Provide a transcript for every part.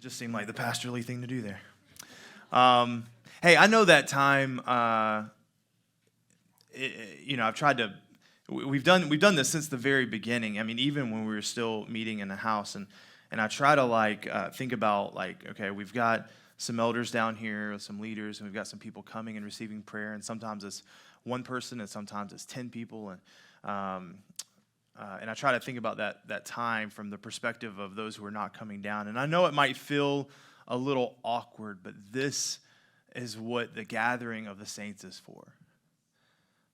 Just seemed like the pastorly thing to do there. Hey, I know that time. I've tried to. We've done this since the very beginning. I mean, even when we were still meeting in the house, and I try to think about okay, we've got some elders down here, some leaders, and we've got some people coming and receiving prayer, and sometimes it's one person, and sometimes it's 10 people, and I try to think about that time from the perspective of those who are not coming down. And I know it might feel a little awkward, but this is what the gathering of the saints is for.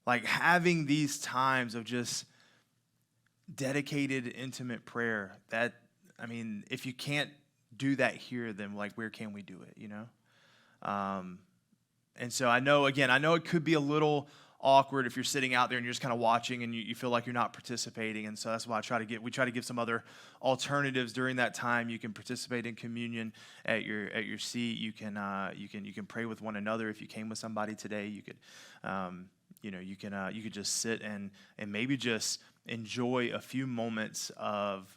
Like having these times of just dedicated, intimate prayer. If you can't do that here, then where can we do it, And so I know it could be a little awkward if you're sitting out there and you're just kind of watching and you feel like you're not participating. And so that's why we try to give some other alternatives during that time. You can participate in communion at your seat. You can pray with one another. If you came with somebody today, you could you could just sit and maybe just enjoy a few moments of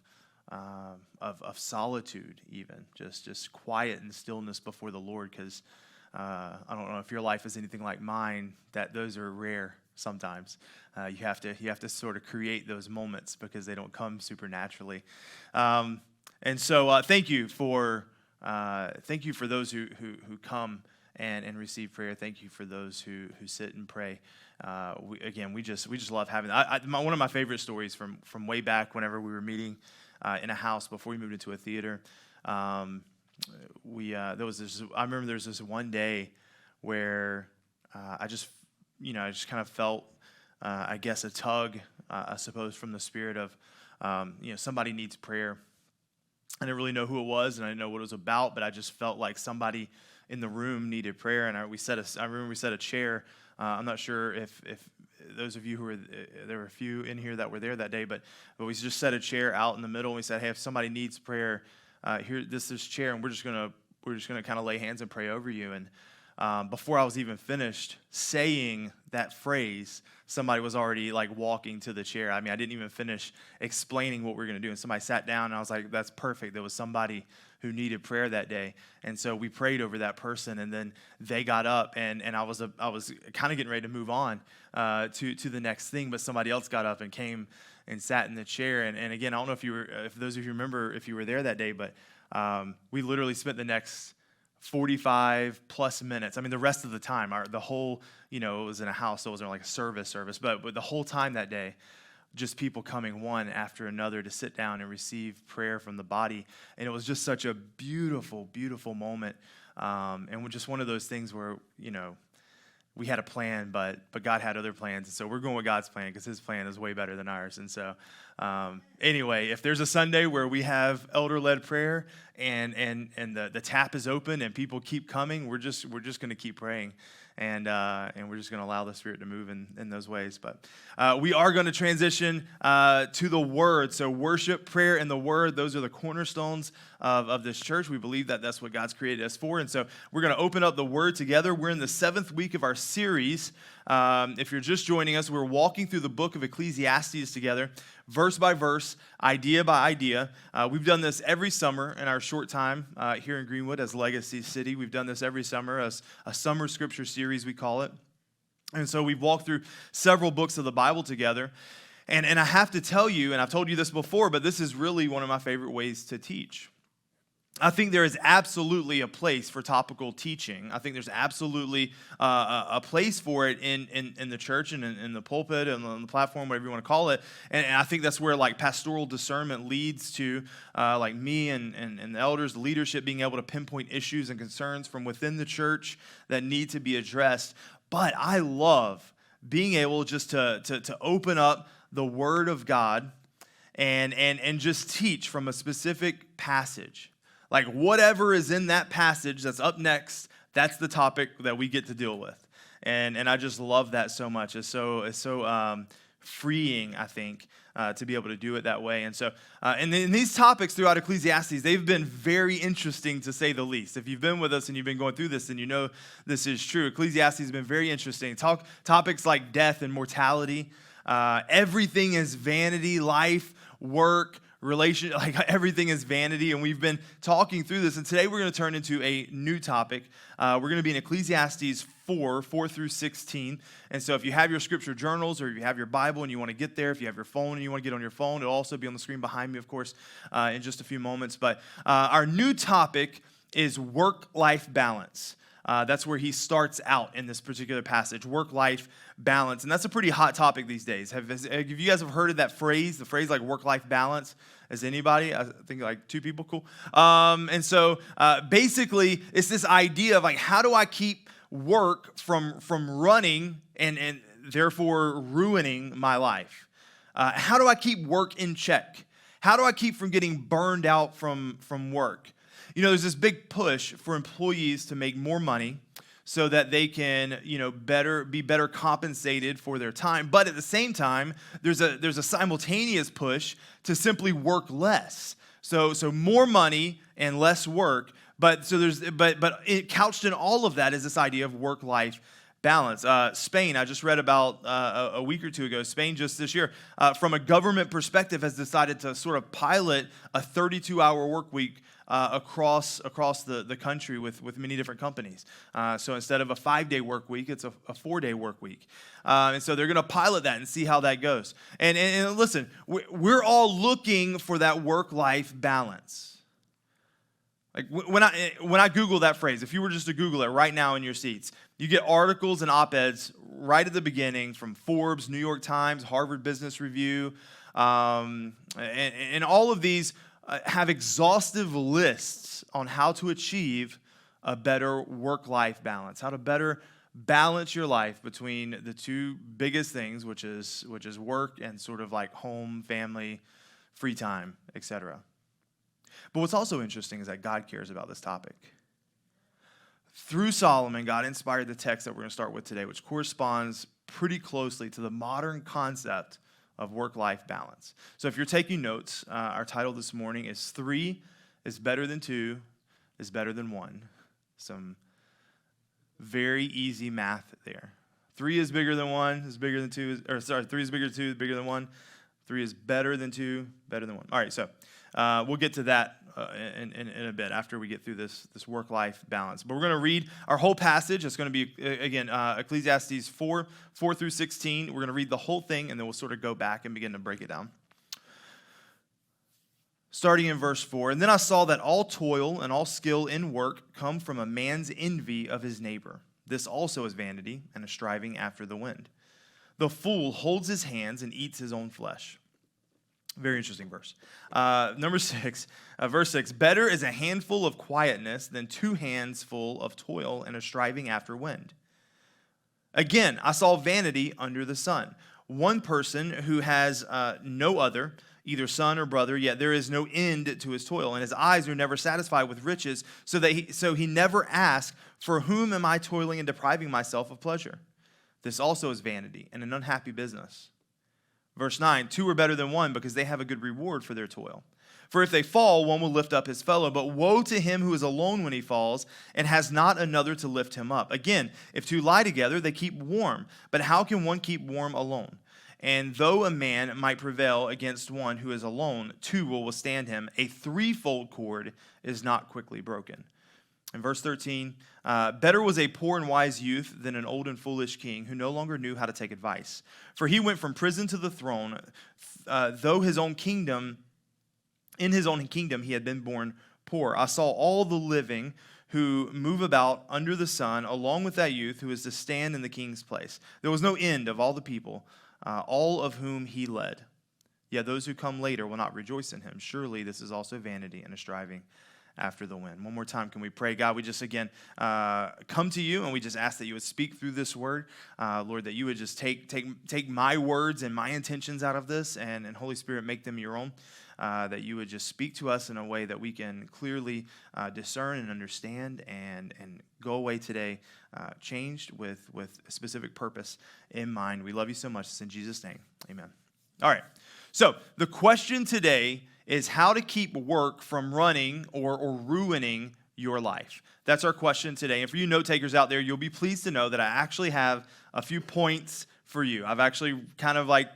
solitude, even just quiet and stillness before the Lord, because I don't know if your life is anything like mine, that those are rare sometimes. You have to sort of create those moments because they don't come supernaturally. And so thank you for those who come and receive prayer. Thank you for those who sit and pray. We just love having that. One of my favorite stories from way back whenever we were meeting in a house before we moved into a theater. I remember there was this one day where I just kind of felt, I guess, a tug, I suppose, from the Spirit of, somebody needs prayer. I didn't really know who it was, and I didn't know what it was about, but I just felt like somebody in the room needed prayer, and I remember we set a chair. I'm not sure if those of you who were there were a few in here that were there that day, but we just set a chair out in the middle, and we said, hey, if somebody needs prayer, here, this chair, and we're just gonna kind of lay hands and pray over you. And before I was even finished saying that phrase, somebody was already walking to the chair. I mean, I didn't even finish explaining what we were gonna do, and somebody sat down, and I was like, that's perfect. There was somebody who needed prayer that day, and so we prayed over that person, and then they got up, and I was kind of getting ready to move on to the next thing, but somebody else got up and came and sat in the chair. And again, I don't know if those of you remember if you were there that day, but we literally spent the next 45 plus minutes. I mean, the rest of the time, the whole, it was in a house, so it wasn't like a service, but the whole time that day, just people coming one after another to sit down and receive prayer from the body. And it was just such a beautiful, beautiful moment. And just one of those things where, we had a plan, but God had other plans. And so we're going with God's plan because his plan is way better than ours. And so anyway, if there's a Sunday where we have elder-led prayer and the tap is open and people keep coming, we're just going to keep praying. And we're just going to allow the Spirit to move in those ways. But we are going to transition to the Word. So worship, prayer, and the Word, those are the cornerstones of this church. We believe that that's what God's created us for. And so we're going to open up the Word together. We're in the 7th week of our series. If you're just joining us, we're walking through the book of Ecclesiastes together, verse by verse, idea by idea. We've done this every summer in our short time here in Greenwood as Legacy City. We've done this every summer as a summer scripture series, we call it. And so we've walked through several books of the Bible together. And I have to tell you, and I've told you this before, but this is really one of my favorite ways to teach. I think there is absolutely a place for topical teaching. I think there's absolutely a place for it in the church and in the pulpit and on the platform, whatever you want to call it. And I think that's where pastoral discernment leads to me and the elders, the leadership being able to pinpoint issues and concerns from within the church that need to be addressed. But I love being able just to open up the Word of God and just teach from a specific passage. Whatever is in that passage that's up next, that's the topic that we get to deal with. And I just love that so much. It's so freeing, I think, to be able to do it that way. And so, and these topics throughout Ecclesiastes, they've been very interesting to say the least. If you've been with us and you've been going through this, then you know this is true. Ecclesiastes has been very interesting. Topics like death and mortality. Everything is vanity, life, work, like everything is vanity, and we've been talking through this, and today we're going to turn into a new topic. We're going to be in Ecclesiastes 4 through 16, and so if you have your scripture journals or if you have your Bible and you want to get there, if you have your phone and you want to get on your phone, it'll also be on the screen behind me, of course, in just a few moments, but our new topic is work-life balance. That's where he starts out in this particular passage, work-life balance. And that's a pretty hot topic these days. Have you guys heard of that phrase, the phrase like work-life balance? As anybody? I think like 2 people, cool. And so basically it's this idea of like, how do I keep work from running and therefore ruining my life? How do I keep work in check? How do I keep from getting burned out from work? You know, there's this big push for employees to make more money so that they can, be better compensated for their time. But at the same time, there's a simultaneous push to simply work less. So more money and less work. But it couched in all of that is this idea of work-life balance. Spain, I just read about a week or 2 ago, Spain just this year, from a government perspective, has decided to sort of pilot a 32-hour work week across the country with many different companies. So instead of a 5-day work week, it's a 4-day work week. And so they're going to pilot that and see how that goes. And listen, we're all looking for that work-life balance. Like when I Google that phrase, if you were just to Google it right now in your seats, you get articles and op-eds right at the beginning from Forbes, New York Times, Harvard Business Review, and all of these have exhaustive lists on how to achieve a better work-life balance, how to better balance your life between the 2 biggest things, which is work and sort of like home, family, free time, etc. But what's also interesting is that God cares about this topic. Through Solomon, God inspired the text that we're going to start with today, which corresponds pretty closely to the modern concept of work-life balance. So if you're taking notes, our title this morning is 3 is better than 2 is better than 1. Some very easy math there. 3 is bigger than 1 is bigger than 2, 3 is bigger than 2 is bigger than 1. 3 is better than 2, better than 1. All right, so we'll get to that in a bit after we get through this work-life balance. But we're going to read our whole passage. It's going to be, again, Ecclesiastes 4 through 16. We're going to read the whole thing, and then we'll sort of go back and begin to break it down. Starting in verse 4, and then I saw that all toil and all skill in work come from a man's envy of his neighbor. This also is vanity and a striving after the wind. The fool holds his hands and eats his own flesh. Very interesting verse. Number 6, verse 6. Better is a handful of quietness than 2 hands full of toil and a striving after wind. Again, I saw vanity under the sun. One person who has no other, either son or brother, yet there is no end to his toil, and his eyes are never satisfied with riches, so he never asks, for whom am I toiling and depriving myself of pleasure? This also is vanity and an unhappy business. Verse 9, 2 are better than 1 because they have a good reward for their toil. For if they fall, one will lift up his fellow, but woe to him who is alone when he falls and has not another to lift him up. Again, if 2 lie together, they keep warm, but how can one keep warm alone? And though a man might prevail against one who is alone, 2 will withstand him. A 3-fold cord is not quickly broken. In verse 13, better was a poor and wise youth than an old and foolish king who no longer knew how to take advice. For he went from prison to the throne, though in his own kingdom he had been born poor. I saw all the living who move about under the sun, along with that youth who is to stand in the king's place. There was no end of all the people, all of whom he led. Yet those who come later will not rejoice in him. Surely this is also vanity and a striving after the wind. One more time, can we pray? God, we just again come to you, and we just ask that you would speak through this word. Lord, that you would just take my words and my intentions out of this, and Holy Spirit, make them your own. That you would just speak to us in a way that we can clearly discern and understand and go away today changed with a specific purpose in mind. We love you so much. It's in Jesus' name. Amen. All right. So the question today is how to keep work from running or ruining your life. That's our question today. And for you note takers out there, you'll be pleased to know that I actually have a few points for you. I've actually kind of like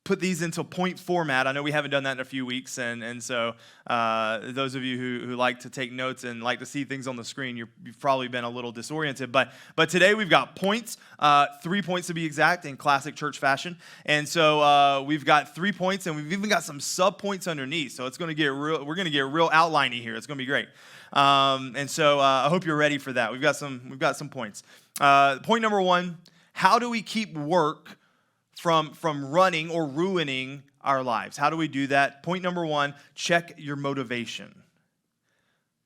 put these into point format. I know we haven't done that in a few weeks, and so those of you who like to take notes and like to see things on the screen, you've probably been a little disoriented. But today we've got points, 3 points to be exact, in classic church fashion. And so we've got 3 points, and we've even got some sub points underneath. So it's going to get real. We're going to get real outliney here. It's going to be great. And so I hope you're ready for that. We've got some points. Point number 1: how do we keep work from running or ruining our lives? How do we do that? Point number 1, check your motivation.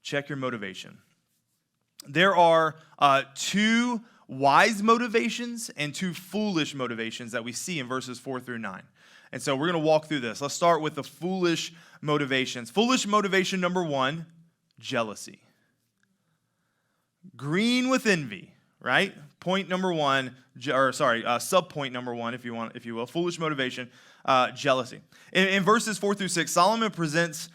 Check your motivation. There are 2 wise motivations and 2 foolish motivations that we see in verses 4 through 9. And so we're going to walk through this. Let's start with the foolish motivations. Foolish motivation number 1, jealousy. Green with envy, right? Point number 1, sub-point number 1, if you will, foolish motivation, jealousy. In verses 4 through 6, Solomon presents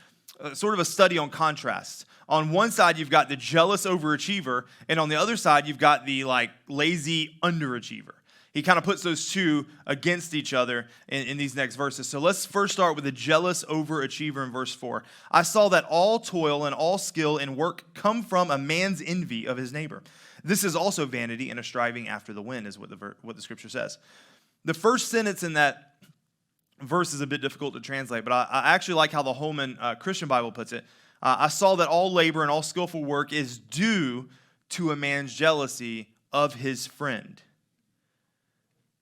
sort of a study on contrasts. On one side, you've got the jealous overachiever, and on the other side, you've got the lazy underachiever. He kind of puts those two against each other in these next verses. So let's first start with the jealous overachiever in verse 4. I saw that all toil and all skill in work come from a man's envy of his neighbor. This is also vanity and a striving after the wind, is what the scripture says. The first sentence in that verse is a bit difficult to translate, but I actually like how the Holman Christian Bible puts it. I saw that all labor and all skillful work is due to a man's jealousy of his friend.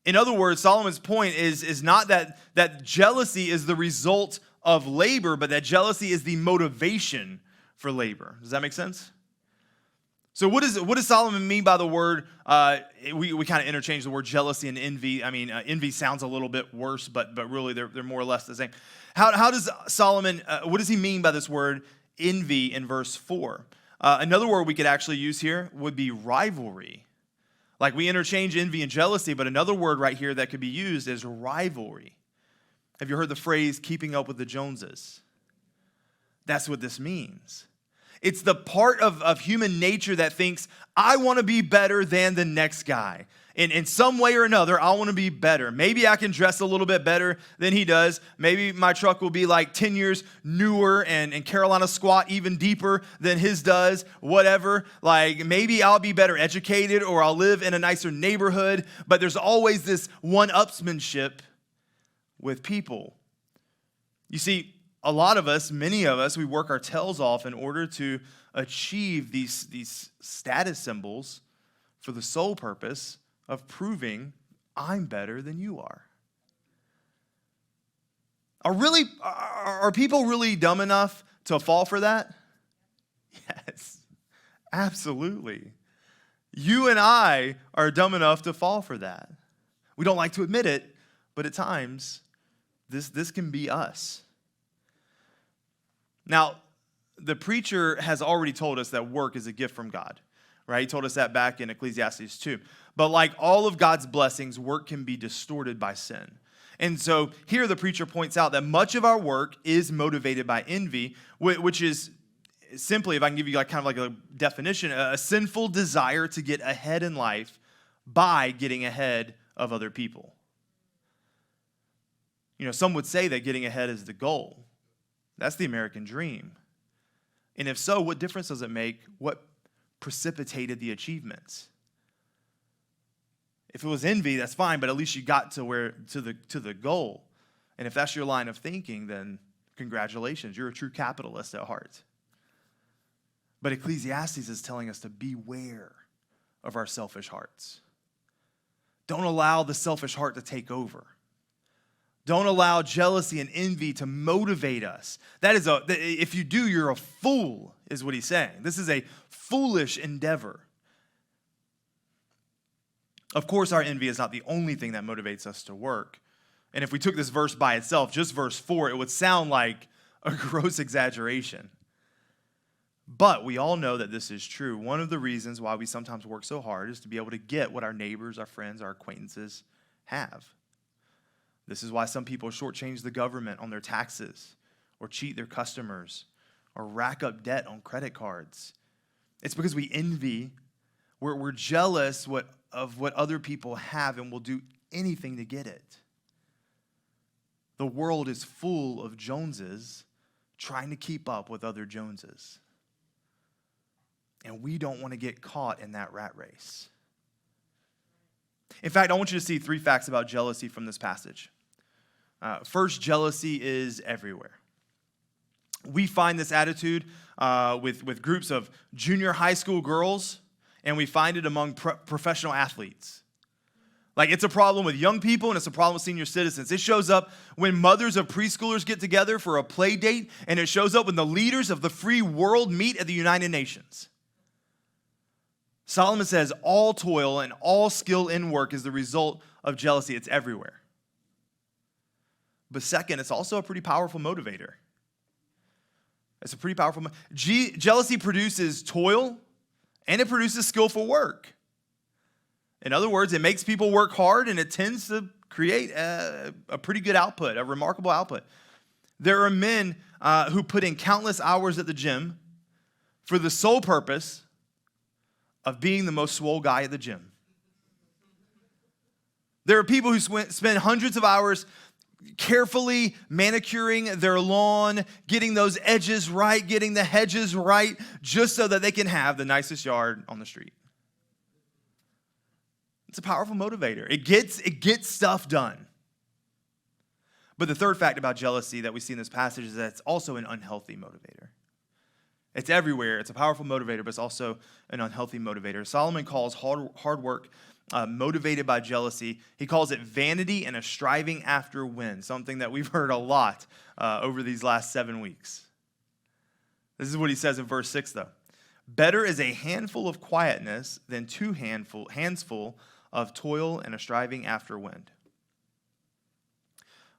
In other words, Solomon's point is not that jealousy is the result of labor, but that jealousy is the motivation for labor. Does that make sense? So what does Solomon mean by the word, we kind of interchange the word jealousy and envy. I mean, envy sounds a little bit worse, but really they're more or less the same. How does Solomon, what does he mean by this word envy in verse 4? Another word we could actually use here would be rivalry. Like we interchange envy and jealousy, but another word right here that could be used is rivalry. Have you heard the phrase keeping up with the Joneses? That's what this means. It's the part of human nature that thinks, I want to be better than the next guy. In some way or another, I want to be better. Maybe I can dress a little bit better than he does. Maybe my truck will be like 10 years newer and Carolina squat even deeper than his does, whatever. Like maybe I'll be better educated or I'll live in a nicer neighborhood. But there's always this one-upsmanship with people. You see, a lot of us, many of us, we work our tails off in order to achieve these status symbols for the sole purpose of proving I'm better than you are. Are people really dumb enough to fall for that? Yes, absolutely. You and I are dumb enough to fall for that. We don't like to admit it, but at times, this can be us. Now, the preacher has already told us that work is a gift from God, right? He told us that back in Ecclesiastes 2. But like all of God's blessings, work can be distorted by sin. And so here the preacher points out that much of our work is motivated by envy, which is simply, if I can give you kind of a definition, a sinful desire to get ahead in life by getting ahead of other people. You know, some would say that getting ahead is the goal. That's the American dream. And if so, what difference does it make what precipitated the achievements? If it was envy, that's fine, but at least you got to the goal. And if that's your line of thinking, then congratulations, you're a true capitalist at heart. But Ecclesiastes is telling us to beware of our selfish hearts. Don't allow the selfish heart to take over. Don't allow jealousy and envy to motivate us. If you do, you're a fool, is what he's saying. This is a foolish endeavor. Of course, our envy is not the only thing that motivates us to work. And if we took this verse by itself, just verse 4, it would sound like a gross exaggeration. But we all know that this is true. One of the reasons why we sometimes work so hard is to be able to get what our neighbors, our friends, our acquaintances have. This is why some people shortchange the government on their taxes or cheat their customers or rack up debt on credit cards. It's because we envy. We're jealous of what other people have and will do anything to get it. The world is full of Joneses trying to keep up with other Joneses. And we don't want to get caught in that rat race. In fact, I want you to see 3 facts about jealousy from this passage. First, jealousy is everywhere. We find this attitude with groups of junior high school girls, and we find it among professional athletes. Like, it's a problem with young people, and it's a problem with senior citizens. It shows up when mothers of preschoolers get together for a play date, and it shows up when the leaders of the free world meet at the United Nations. Solomon says all toil and all skill in work is the result of jealousy. It's everywhere. But second, it's also a pretty powerful motivator. It's a pretty powerful jealousy produces toil, and it produces skillful work. In other words, it makes people work hard, and it tends to create a pretty good output, a remarkable output. There are men who put in countless hours at the gym for the sole purpose of being the most swole guy at the gym. There are people who spend hundreds of hours carefully manicuring their lawn, getting those edges right, getting the hedges right, just so that they can have the nicest yard on the street. It's a powerful motivator. It gets stuff done. But the third fact about jealousy that we see in this passage is that it's also an unhealthy motivator. It's everywhere. It's a powerful motivator, but it's also an unhealthy motivator. Solomon calls hard work motivated by jealousy. He calls it vanity and a striving after wind, something that we've heard a lot over these last 7 weeks. This is what he says in verse 6, though. Better is a handful of quietness than 2 handsful of toil and a striving after wind.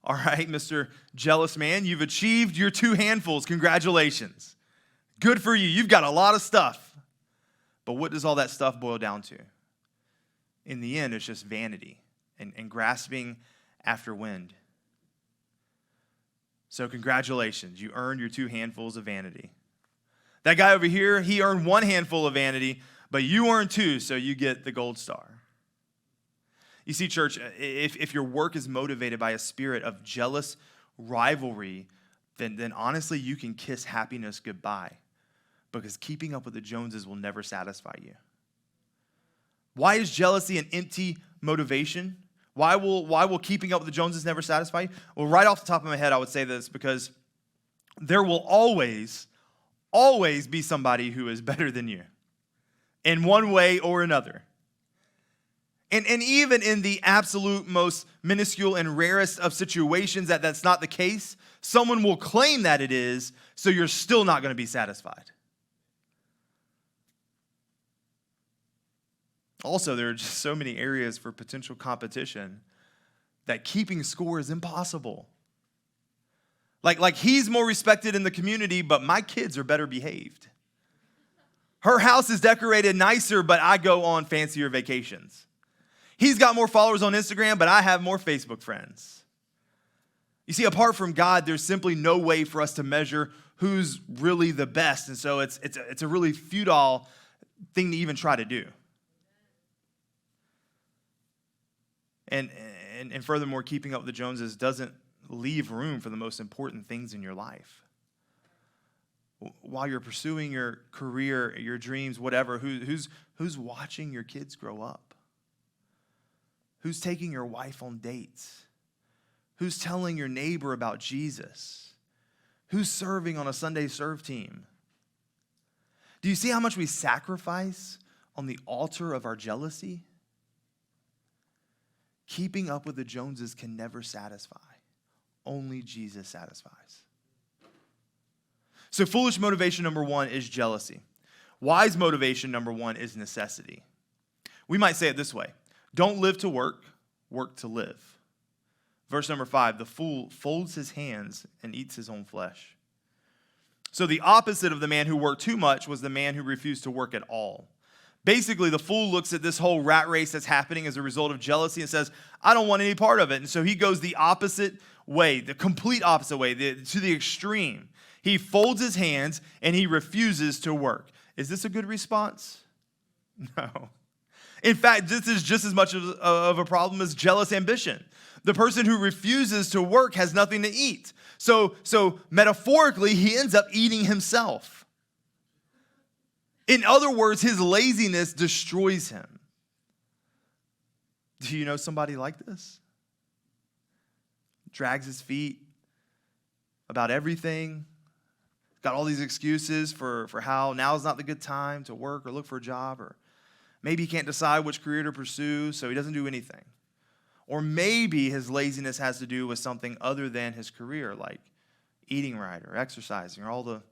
All right, Mr. Jealous Man, you've achieved your 2 handfuls. Congratulations. Good for you. You've got a lot of stuff. But what does all that stuff boil down to? In the end, it's just vanity and grasping after wind. So congratulations. You earned your 2 handfuls of vanity. That guy over here, he earned 1 handful of vanity, but you earned 2, so you get the gold star. You see, church, if your work is motivated by a spirit of jealous rivalry, then honestly, you can kiss happiness goodbye, because keeping up with the Joneses will never satisfy you. Why is jealousy an empty motivation? Why will keeping up with the Joneses never satisfy you? Well, right off the top of my head, I would say this, because there will always be somebody who is better than you in one way or another. And even in the absolute most minuscule and rarest of situations that's not the case, someone will claim that it is, so you're still not going to be satisfied. Also, there are just so many areas for potential competition that keeping score is impossible. Like he's more respected in the community, but my kids are better behaved. Her house is decorated nicer, but I go on fancier vacations. He's got more followers on Instagram, but I have more Facebook friends. You see, apart from God, there's simply no way for us to measure who's really the best. And so it's a really futile thing to even try to do. And furthermore, keeping up with the Joneses doesn't leave room for the most important things in your life. While you're pursuing your career, your dreams, whatever, who's watching your kids grow up? Who's taking your wife on dates? Who's telling your neighbor about Jesus? Who's serving on a Sunday serve team? Do you see how much we sacrifice on the altar of our jealousy? Keeping up with the Joneses can never satisfy. Only Jesus satisfies. So foolish motivation number 1 is jealousy. Wise motivation number 1 is necessity. We might say it this way. Don't live to work, work to live. Verse number 5, the fool folds his hands and eats his own flesh. So the opposite of the man who worked too much was the man who refused to work at all. Basically, the fool looks at this whole rat race that's happening as a result of jealousy and says, I don't want any part of it. And so he goes the opposite way, the complete opposite way, to the extreme. He folds his hands and he refuses to work. Is this a good response? No. In fact, this is just as much of a problem as jealous ambition. The person who refuses to work has nothing to eat. So metaphorically, he ends up eating himself. In other words, his laziness destroys him. Do you know somebody like this? Drags his feet about everything. Got all these excuses for how now is not the good time to work or look for a job, or maybe he can't decide which career to pursue, so he doesn't do anything. Or maybe his laziness has to do with something other than his career, like eating right or exercising or all the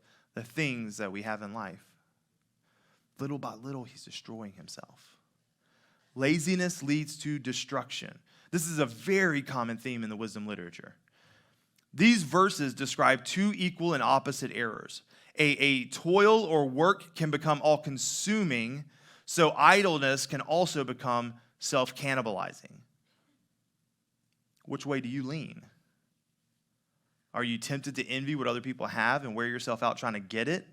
things that we have in life. Little by little, he's destroying himself. Laziness leads to destruction. This is a very common theme in the wisdom literature. These verses describe two equal and opposite errors. A toil or work can become all-consuming, so idleness can also become self-cannibalizing. Which way do you lean? Are you tempted to envy what other people have and wear yourself out trying to get it?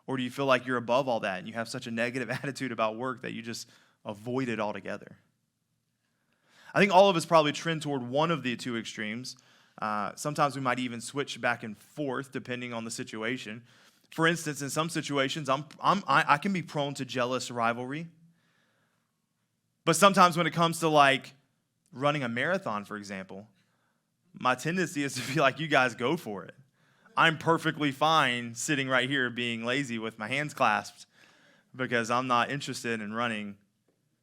Or do you feel like you're above all that and you have such a negative attitude about work that you just avoid it altogether? I think all of us probably trend toward one of the two extremes. Sometimes we might even switch back and forth depending on the situation. For instance, in some situations, I can be prone to jealous rivalry. But sometimes when it comes to like running a marathon, for example, my tendency is to be like, you guys go for it. I'm perfectly fine sitting right here being lazy with my hands clasped because I'm not interested in running.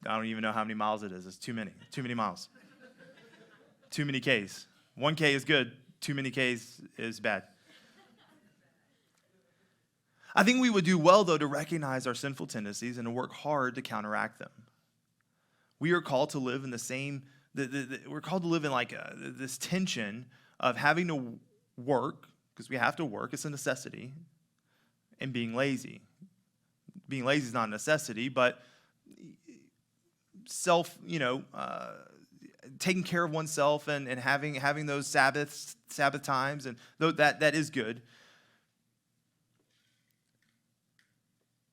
I don't even know how many miles it is. It's too many miles. Too many Ks. 1K is good. Too many Ks is bad. I think we would do well, though, to recognize our sinful tendencies and to work hard to counteract them. We are called to live in the same, we're called to live in like this tension of having to work, because we have to work, it's a necessity, and being lazy. Being lazy is not a necessity, but taking care of oneself and having those Sabbath times, and that is good.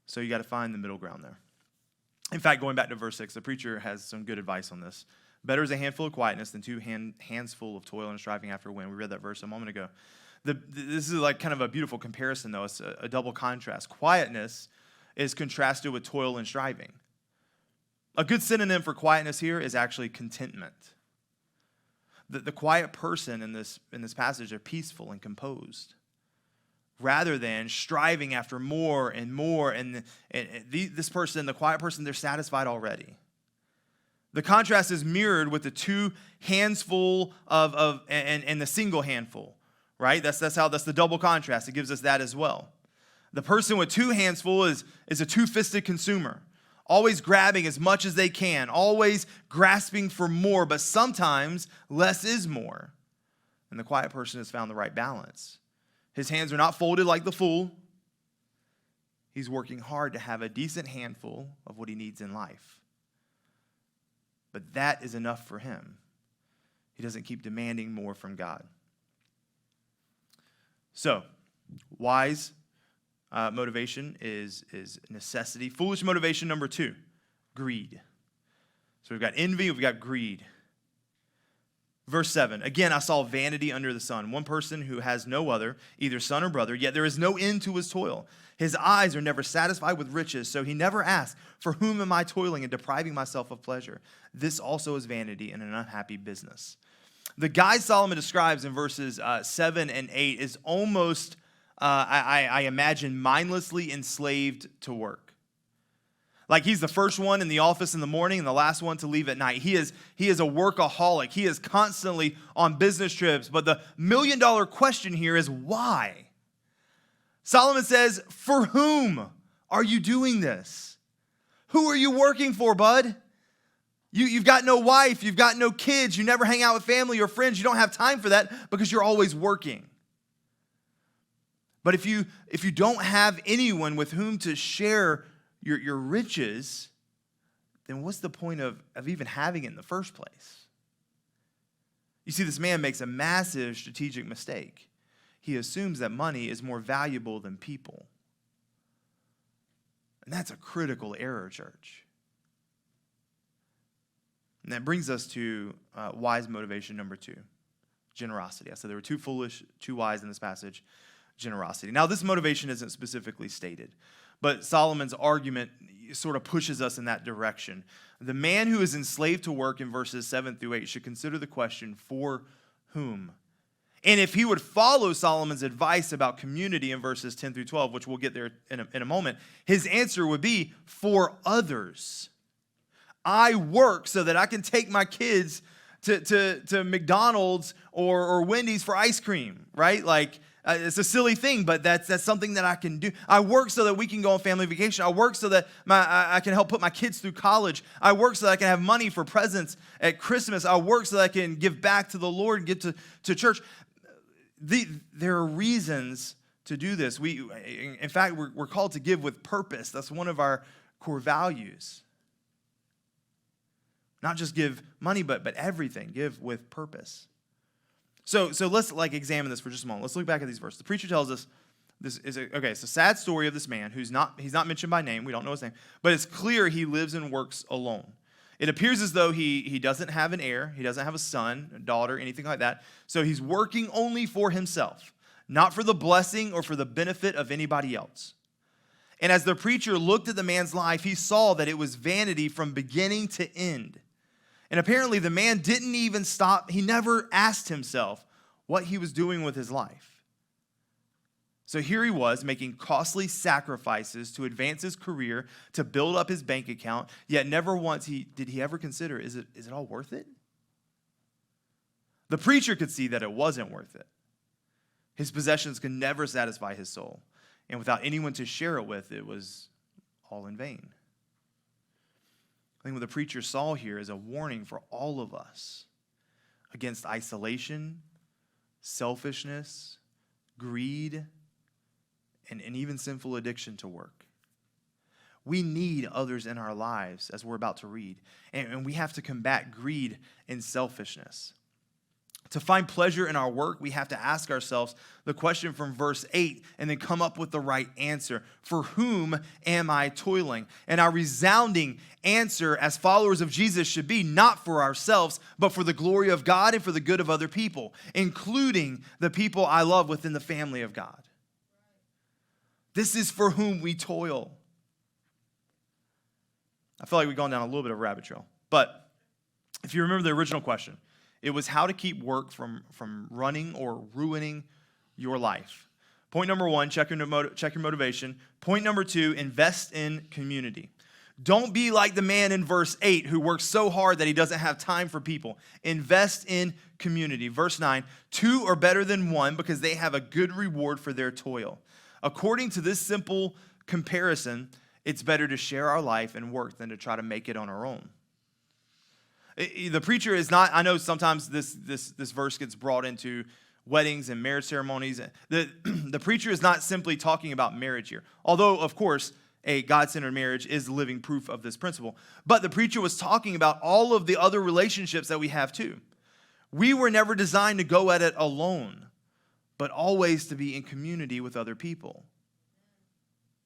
So you got to find the middle ground there. In fact, going back to verse 6, the preacher has some good advice on this. Better is a handful of quietness than two hands full of toil and striving after wind. We read that verse a moment ago. This is like kind of a beautiful comparison, though. It's a double contrast. Quietness is contrasted with toil and striving. A good synonym for quietness here is actually contentment. The quiet person in this passage are peaceful and composed, rather than striving after more and more. And this person, the quiet person, they're satisfied already. The contrast is mirrored with the two hands full and the single handful, right? That's the double contrast. It gives us that as well. The person with two hands full is a two-fisted consumer, always grabbing as much as they can, always grasping for more, but sometimes less is more. And the quiet person has found the right balance. His hands are not folded like the fool. He's working hard to have a decent handful of what he needs in life. But that is enough for him. He doesn't keep demanding more from God. So, wise motivation is necessity. Foolish motivation number 2, greed. So we've got envy, we've got greed. Verse 7, again, I saw vanity under the sun. One person who has no other, either son or brother, yet there is no end to his toil. His eyes are never satisfied with riches, so he never asks, for whom am I toiling and depriving myself of pleasure? This also is vanity and an unhappy business. The guy Solomon describes in verses 7 and 8 is almost, I imagine, mindlessly enslaved to work. Like he's the first one in the office in the morning and the last one to leave at night. He is a workaholic. He is constantly on business trips. But the million-dollar question here is why? Solomon says, for whom are you doing this? Who are you working for, bud? You've got no wife. You've got no kids. You never hang out with family or friends. You don't have time for that because you're always working. But if you don't have anyone with whom to share your riches, then what's the point of even having it in the first place? You see, this man makes a massive strategic mistake. He assumes that money is more valuable than people. And that's a critical error, church. And that brings us to wise motivation number 2, generosity. I said there were 2 foolish, 2 wise in this passage, generosity. Now, this motivation isn't specifically stated, but Solomon's argument sort of pushes us in that direction. The man who is enslaved to work in verses 7 through 8 should consider the question, for whom? And if he would follow Solomon's advice about community in verses 10 through 12, which we'll get there in a moment, his answer would be, for others. I work so that I can take my kids to McDonald's or Wendy's for ice cream, right? Like, it's a silly thing, but that's something that I can do. I work so that we can go on family vacation. I work so that I can help put my kids through college. I work so that I can have money for presents at Christmas. I work so that I can give back to the Lord and get to church. There are reasons to do this. In fact, we're called to give with purpose. That's one of our core values. Not just give money, but everything. Give with purpose. So let's examine this for just a moment. Let's look back at these verses. The preacher tells us it's a sad story of this man he's not mentioned by name. We don't know his name, but it's clear he lives and works alone. It appears as though he doesn't have an heir. He doesn't have a son, a daughter, anything like that. So he's working only for himself, not for the blessing or for the benefit of anybody else. And as the preacher looked at the man's life, he saw that it was vanity from beginning to end. And apparently the man didn't even stop. He never asked himself what he was doing with his life. So here he was making costly sacrifices to advance his career, to build up his bank account, yet never once did he ever consider, is it all worth it? The preacher could see that it wasn't worth it. His possessions could never satisfy his soul. And without anyone to share it with, it was all in vain. I think what the preacher saw here is a warning for all of us against isolation, selfishness, greed, and even sinful addiction to work. We need others in our lives, as we're about to read, and we have to combat greed and selfishness. To find pleasure in our work, we have to ask ourselves the question from verse 8 and then come up with the right answer. For whom am I toiling? And our resounding answer as followers of Jesus should be not for ourselves, but for the glory of God and for the good of other people, including the people I love within the family of God. This is for whom we toil. I feel like we've gone down a little bit of a rabbit trail. But if you remember the original question, it was how to keep work from running or ruining your life. Point number 1, check your motivation. Point number 2, invest in community. Don't be like the man in verse 8 who works so hard that he doesn't have time for people. Invest in community. Verse 9, 2 are better than 1 because they have a good reward for their toil. According to this simple comparison, it's better to share our life and work than to try to make it on our own. The preacher is not, I know sometimes this verse gets brought into weddings and marriage ceremonies. The preacher is not simply talking about marriage here. Although, of course, a God-centered marriage is living proof of this principle. But the preacher was talking about all of the other relationships that we have too. We were never designed to go at it alone, but always to be in community with other people.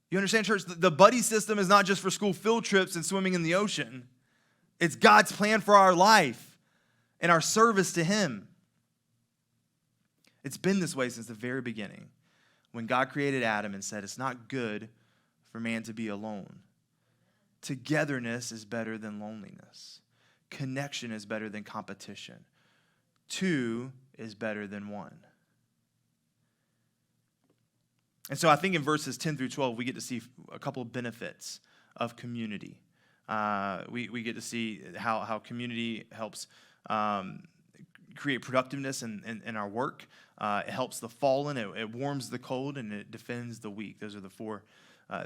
You understand, church? The buddy system is not just for school field trips and swimming in the ocean. It's God's plan for our life and our service to Him. It's been this way since the very beginning, when God created Adam and said, it's not good for man to be alone. Togetherness is better than loneliness. Connection is better than competition. 2 is better than 1. And so I think in verses 10 through 12, we get to see a couple of benefits of community. We get to see how community helps create productiveness in our work. It helps the fallen, it warms the cold, and it defends the weak. Those are the 4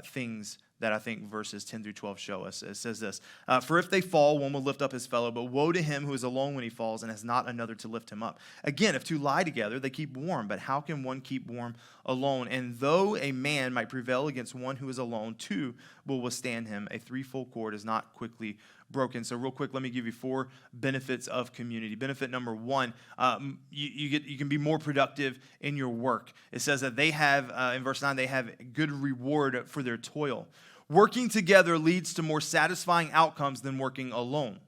things that I think verses 10 through 12 show us. It says this, for if they fall, one will lift up his fellow, but woe to him who is alone when he falls and has not another to lift him up. Again, if 2 lie together, they keep warm, but how can one keep warm alone? And though a man might prevail against one who is alone, 2 will withstand him. A threefold cord is not quickly broken. So real quick, let me give you 4 benefits of community. Benefit number 1, you can be more productive in your work. It says that they have, in verse 9, they have good reward for their toil. Working together leads to more satisfying outcomes than working alone.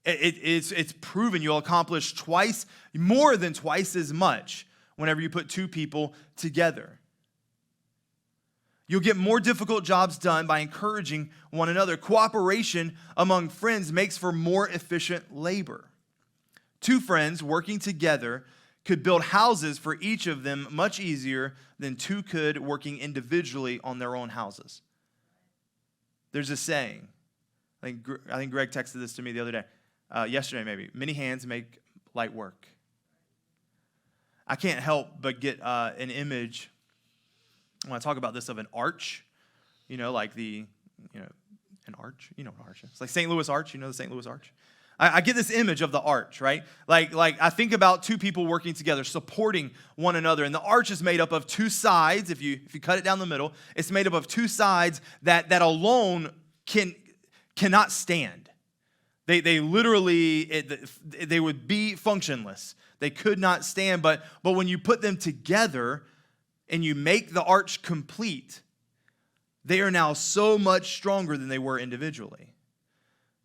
It's proven you'll accomplish more than twice as much whenever you put two people together. You'll get more difficult jobs done by encouraging one another. Cooperation among friends makes for more efficient labor. Two friends working together could build houses for each of them much easier than two could working individually on their own houses. There's a saying. I think Greg texted this to me the other day. Yesterday maybe. Many hands make light work. I can't help but get an image when I talk about this of an arch, like an arch. You know what an arch is. It's like St. Louis Arch. You know the St. Louis Arch? I get this image of the arch, right? Like I think about two people working together, supporting one another. And the arch is made up of two sides. If you cut it down the middle, it's made up of two sides that alone cannot stand. They literally, they would be functionless. They could not stand. But when you put them together and you make the arch complete, they are now so much stronger than they were individually.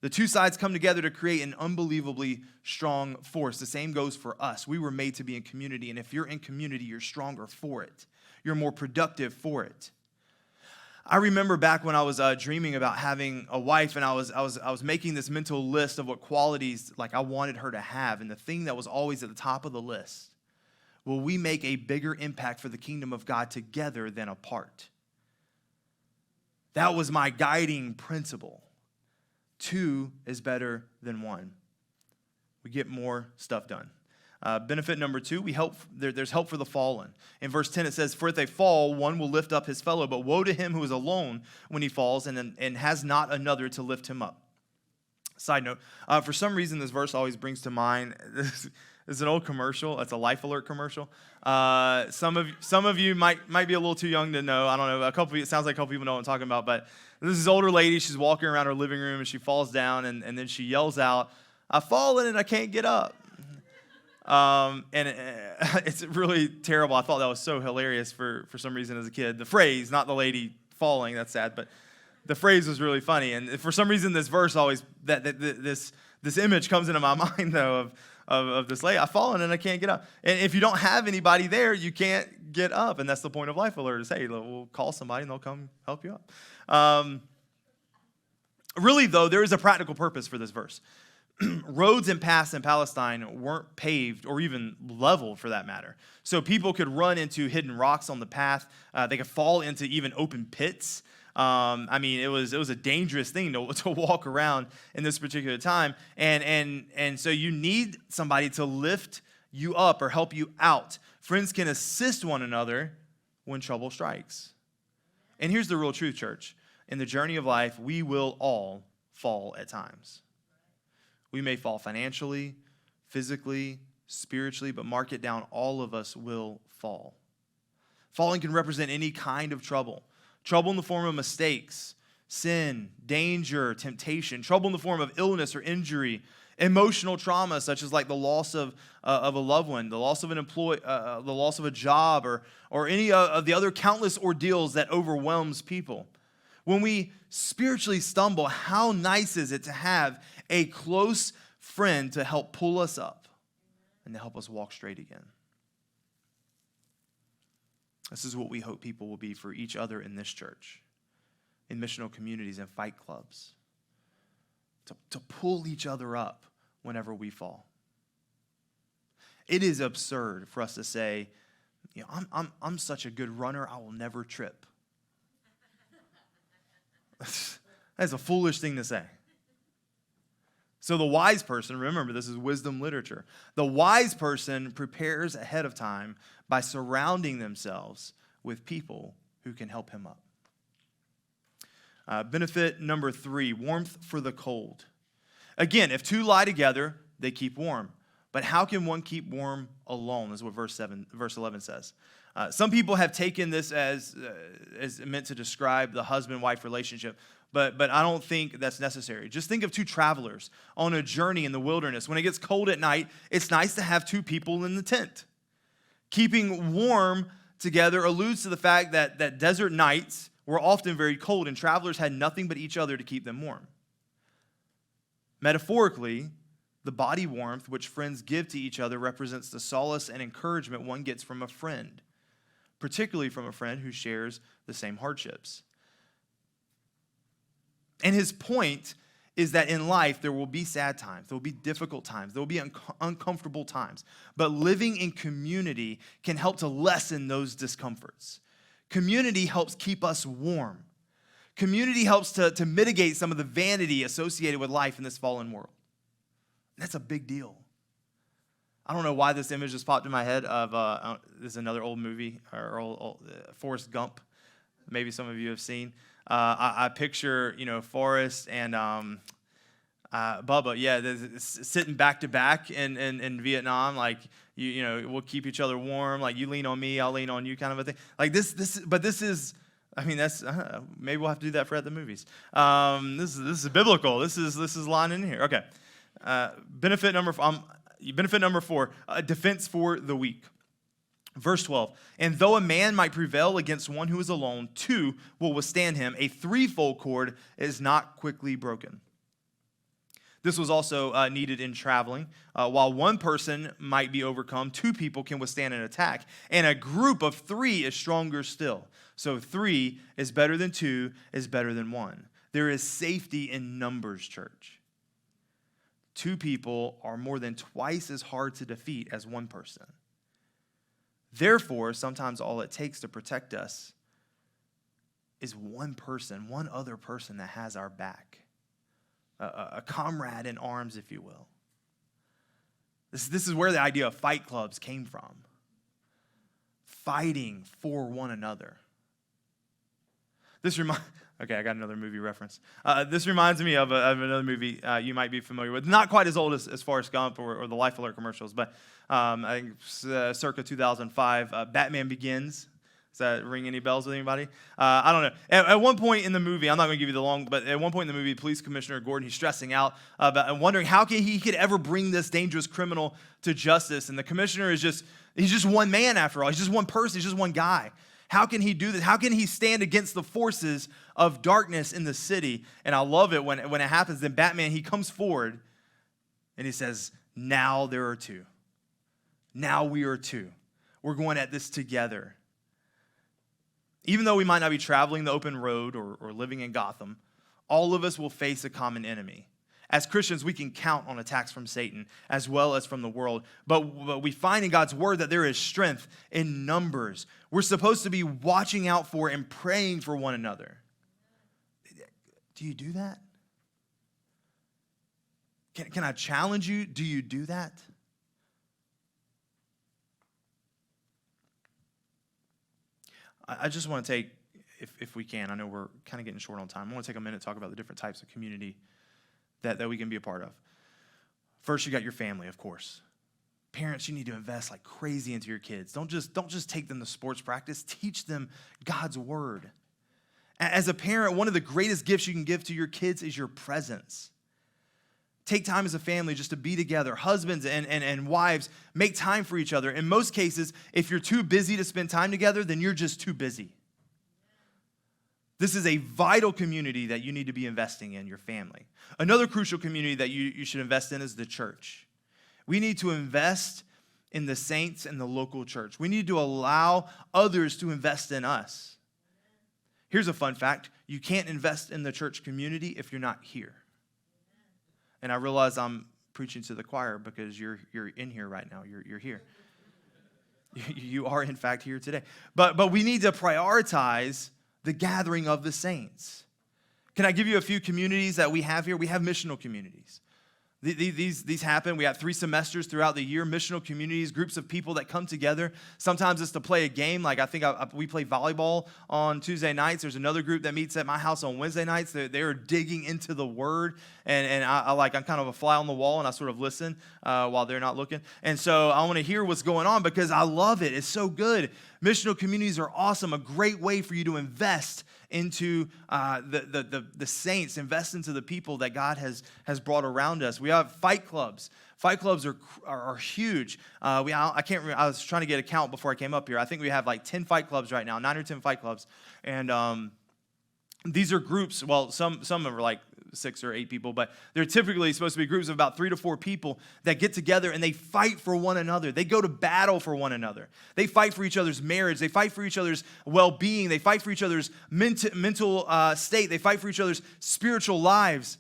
The two sides come together to create an unbelievably strong force. The same goes for us. We were made to be in community, and if you're in community, you're stronger for it. You're more productive for it. I remember back when I was dreaming about having a wife, and I was making this mental list of what qualities I wanted her to have, and the thing that was always at the top of the list: will we make a bigger impact for the kingdom of God together than apart? That was my guiding principle. Two is better than one. We get more stuff done. Benefit number 2, there's help for the fallen. In verse 10 it says, "For if they fall, one will lift up his fellow, but woe to him who is alone when he falls and has not another to lift him up." Side note, for some reason this verse always brings to mind, this is an old commercial. It's a Life Alert commercial. Some of you might be a little too young to know. I don't know. It sounds like a couple people know what I'm talking about, but this is older lady. She's walking around her living room and she falls down and then she yells out, "I've fallen and I can't get up." It's really terrible. I thought that was so hilarious for some reason as a kid. The phrase, not the lady falling, that's sad, but the phrase was really funny. And for some reason, this verse always, this image comes into my mind, though, of this lady. I've fallen and I can't get up. And if you don't have anybody there, you can't get up. And that's the point of Life Alert, is, hey, we'll call somebody and they'll come help you up. Really, though, there is a practical purpose for this verse. Roads and paths in Palestine weren't paved or even leveled, for that matter. So people could run into hidden rocks on the path. They could fall into even open pits. It was a dangerous thing to walk around in this particular time. And so you need somebody to lift you up or help you out. Friends can assist one another when trouble strikes. And here's the real truth, church. In the journey of life, we will all fall at times. We may fall financially, physically, spiritually, but mark it down, all of us will fall. Falling can represent any kind of trouble. Trouble in the form of mistakes, sin, danger, temptation. Trouble in the form of illness or injury. Emotional trauma, such as the loss of a loved one, the loss of an employee, the loss of a job, or any of the other countless ordeals that overwhelms people. When we spiritually stumble, how nice is it to have a close friend to help pull us up and to help us walk straight again? This is what we hope people will be for each other in this church, in missional communities and fight clubs, to pull each other up whenever we fall. It is absurd for us to say, I'm such a good runner, I will never trip. That's a foolish thing to say. So the wise person, remember, this is wisdom literature. The wise person prepares ahead of time by surrounding themselves with people who can help him up. Benefit number 3, warmth for the cold. Again, if two lie together, they keep warm. But how can one keep warm alone, is what verse 11 says. Some people have taken this as meant to describe the husband-wife relationship, but I don't think that's necessary. Just think of two travelers on a journey in the wilderness. When it gets cold at night, it's nice to have two people in the tent. Keeping warm together alludes to the fact that desert nights were often very cold, and travelers had nothing but each other to keep them warm. Metaphorically, The body warmth which friends give to each other represents the solace and encouragement one gets from a friend, particularly from a friend who shares the same hardships. And his point is that in life there will be sad times, there will be difficult times, there will be uncomfortable times. But living in community can help to lessen those discomforts. Community helps keep us warm. Community helps to mitigate some of the vanity associated with life in this fallen world. That's a big deal. I don't know why this image just popped in my head of, this is another old movie, or Forrest Gump. Maybe some of you have seen. I picture, Forrest and Bubba, sitting back to back in Vietnam, like, we'll keep each other warm, like you lean on me, I'll lean on you, kind of a thing. Like this is, maybe we'll have to do that for at the movies. This is biblical. This is lining in here. Okay. Benefit number 4, a defense for the weak. Verse 12, and though a man might prevail against one who is alone, two will withstand him. A threefold cord is not quickly broken. This was also needed in traveling. While one person might be overcome, two people can withstand an attack. And a group of three is stronger still. So 3 is better than 2, is better than 1. There is safety in numbers, church. 2 people are more than twice as hard to defeat as 1 person. Therefore, sometimes all it takes to protect us is 1 person, one other person that has our back. A comrade in arms, if you will. This is where the idea of fight clubs came from. Fighting for one another. Okay, I got another movie reference. This reminds me of another movie you might be familiar with. Not quite as old as Forrest Gump or the Life Alert commercials, but I think circa 2005, Batman Begins. Does that ring any bells with anybody? I don't know. At one point in the movie, I'm not going to give you the long, but at one point in the movie, Police Commissioner Gordon, he's stressing out about wondering how he could ever bring this dangerous criminal to justice. And the commissioner he's just one man after all. He's just one person. He's just one guy. How can he do this? How can he stand against the forces of darkness in the city? And I love it when it happens. Then Batman, he comes forward and he says, now there are 2. Now we are 2. We're going at this together. Even though we might not be traveling the open road or living in Gotham, all of us will face a common enemy. As Christians, we can count on attacks from Satan as well as from the world. But we find in God's word that there is strength in numbers. We're supposed to be watching out for and praying for one another. Do you do that? Can I challenge you? Do you do that? I just want to take, if we can, I know we're kind of getting short on time. I want to take a minute to talk about the different types of community that we can be a part of. First, you got your family, of course. Parents, you need to invest like crazy into your kids. Don't just take them to sports practice. Teach them God's word. As a parent, one of the greatest gifts you can give to your kids is your presence. Take time as a family just to be together. Husbands and wives, make time for each other. In most cases, if you're too busy to spend time together, then you're just too busy. This is a vital community that you need to be investing in, your family. Another crucial community that you should invest in is the church. We need to invest in the saints and the local church. We need to allow others to invest in us. Here's a fun fact. You can't invest in the church community if you're not here. And I realize I'm preaching to the choir because you're in here right now. You're here. You are, in fact, here today. But we need to prioritize the gathering of the saints. Can I give you a few communities that we have here? We have missional communities. These happen. We have 3 semesters throughout the year, missional communities, groups of people that come together. Sometimes it's to play a game. Like I think we play volleyball on Tuesday nights. There's another group that meets at my house on Wednesday nights. They're digging into the word. And I'm kind of a fly on the wall, and I sort of listen while they're not looking. And so I want to hear what's going on because I love it. It's so good. Missional communities are awesome, a great way for you to invest into the saints, invest into the people that God has brought around us. We have fight clubs. Fight clubs are huge. I can't remember. I was trying to get a count before I came up here. I think we have like 10 fight clubs right now, 9 or 10 fight clubs. And these are groups. Well, some are like 6 or 8 people, but they're typically supposed to be groups of about 3 to 4 people that get together and they fight for one another. They go to battle for one another. They fight for each other's marriage. They fight for each other's well-being. They fight for each other's mental state. They fight for each other's spiritual lives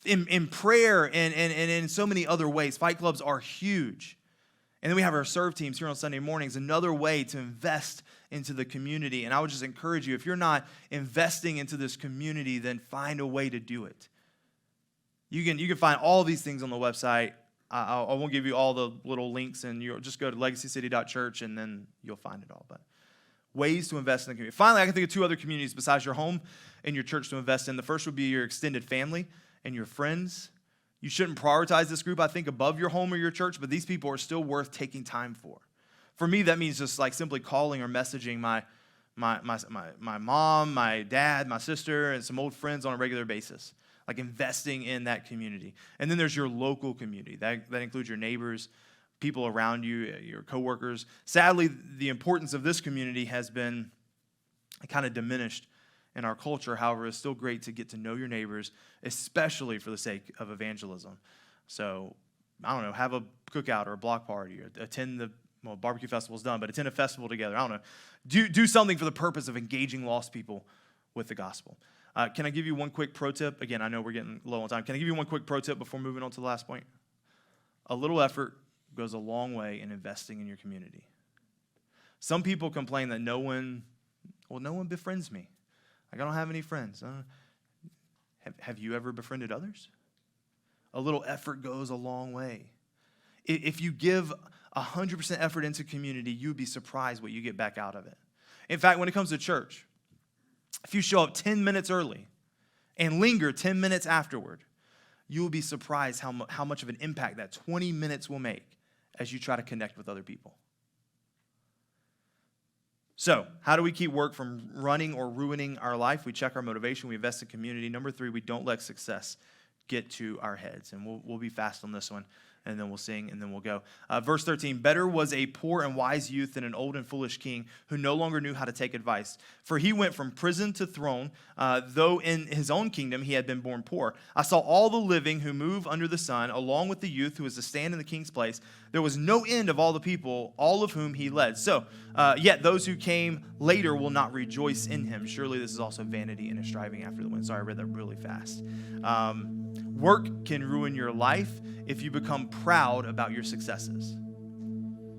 in prayer and in so many other ways. Fight clubs are huge. And then we have our serve teams here on Sunday mornings, another way to invest into the community. And I would just encourage you, if you're not investing into this community, then find a way to do it. You can find all these things on the website. I won't give you all the little links, and you'll just go to legacycity.church, and then you'll find it all. But ways to invest in the community. Finally, I can think of 2 other communities besides your home and your church to invest in. The first would be your extended family and your friends. You shouldn't prioritize this group, I think, above your home or your church, but these people are still worth taking time for. For me, that means just like simply calling or messaging my mom, my dad, my sister, and some old friends on a regular basis, like investing in that community. And then there's your local community. That includes your neighbors, people around you, your coworkers. Sadly, the importance of this community has been kind of diminished in our culture. However, it's still great to get to know your neighbors, especially for the sake of evangelism. So, I don't know, have a cookout or a block party, or attend barbecue festival's done, but attend a festival together. I don't know. Do something for the purpose of engaging lost people with the gospel. Can I give you one quick pro tip? Again, I know we're getting low on time. Can I give you one quick pro tip before moving on to the last point? A little effort goes a long way in investing in your community. Some people complain that no one befriends me. Like, I don't have any friends. Have you ever befriended others? A little effort goes a long way. If you give 100% effort into community, you'd be surprised what you get back out of it. In fact, when it comes to church, if you show up 10 minutes early and linger 10 minutes afterward, you will be surprised how much of an impact that 20 minutes will make as you try to connect with other people. So, how do we keep work from running or ruining our life? We check our motivation. We invest in community. Number 3, we don't let success get to our heads. And we'll be fast on this one, and then we'll sing, and then we'll go. Verse 13, better was a poor and wise youth than an old and foolish king who no longer knew how to take advice. For he went from prison to throne, though in his own kingdom he had been born poor. I saw all the living who move under the sun, along with the youth who was to stand in the king's place. There was no end of all the people, all of whom he led. So, yet those who came later will not rejoice in him. Surely this is also vanity and a striving after the wind. Sorry, I read that really fast. Work can ruin your life if you become proud about your successes.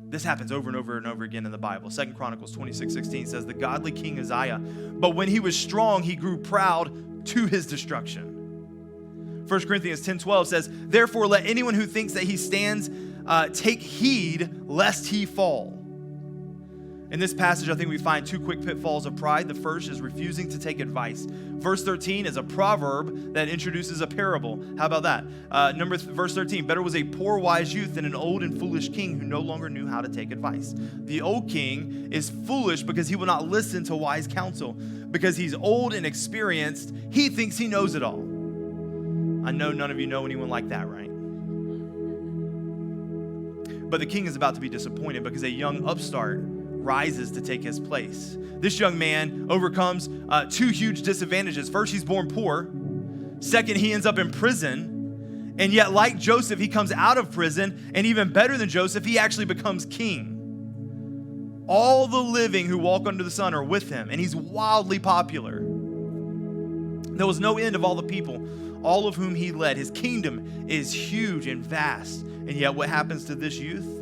This happens over and over and over again in the Bible. 2 Chronicles 26:16 says, the godly king Uzziah, but when he was strong, he grew proud to his destruction. 1 Corinthians 10:12 says, therefore let anyone who thinks that he stands take heed lest he fall. In this passage, I think we find 2 quick pitfalls of pride. The first is refusing to take advice. Verse 13 is a proverb that introduces a parable. How about that? Verse 13, better was a poor wise youth than an old and foolish king who no longer knew how to take advice. The old king is foolish because he will not listen to wise counsel. Because he's old and experienced, he thinks he knows it all. I know none of you know anyone like that, right? But the king is about to be disappointed because a young upstart rises to take his place. This young man overcomes 2 huge disadvantages. First, he's born poor. Second, he ends up in prison. And yet, like Joseph, he comes out of prison. And even better than Joseph, he actually becomes king. All the living who walk under the sun are with him. And he's wildly popular. There was no end of all the people, all of whom he led. His kingdom is huge and vast. And yet, what happens to this youth?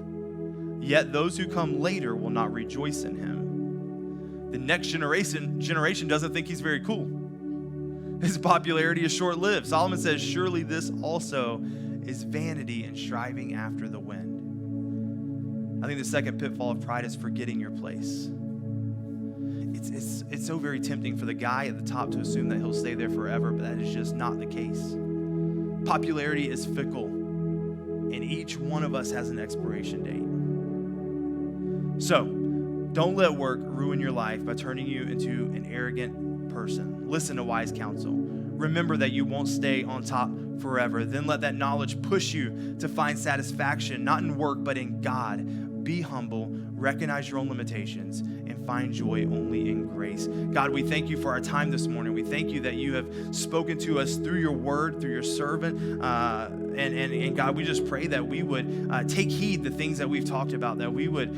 Yet those who come later will not rejoice in him. The next generation doesn't think he's very cool. His popularity is short-lived. Solomon says, surely this also is vanity and striving after the wind. I think the second pitfall of pride is forgetting your place. It's so very tempting for the guy at the top to assume that he'll stay there forever, but that is just not the case. Popularity is fickle, and each one of us has an expiration date. So, don't let work ruin your life by turning you into an arrogant person. Listen to wise counsel. Remember that you won't stay on top forever. Then let that knowledge push you to find satisfaction, not in work, but in God. Be humble, recognize your own limitations, and find joy only in grace. God, we thank you for our time this morning. We thank you that you have spoken to us through your word, through your servant. And God, we just pray that we would take heed the things that we've talked about, that we would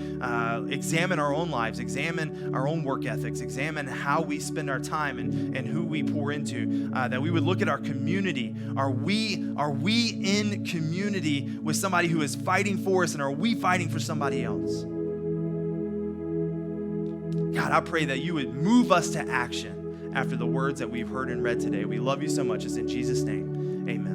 examine our own lives, examine our own work ethics, examine how we spend our time and who we pour into, that we would look at our community. Are we in community with somebody who is fighting for us, and are we fighting for somebody else? God, I pray that you would move us to action after the words that we've heard and read today. We love you so much. It's in Jesus' name. Amen.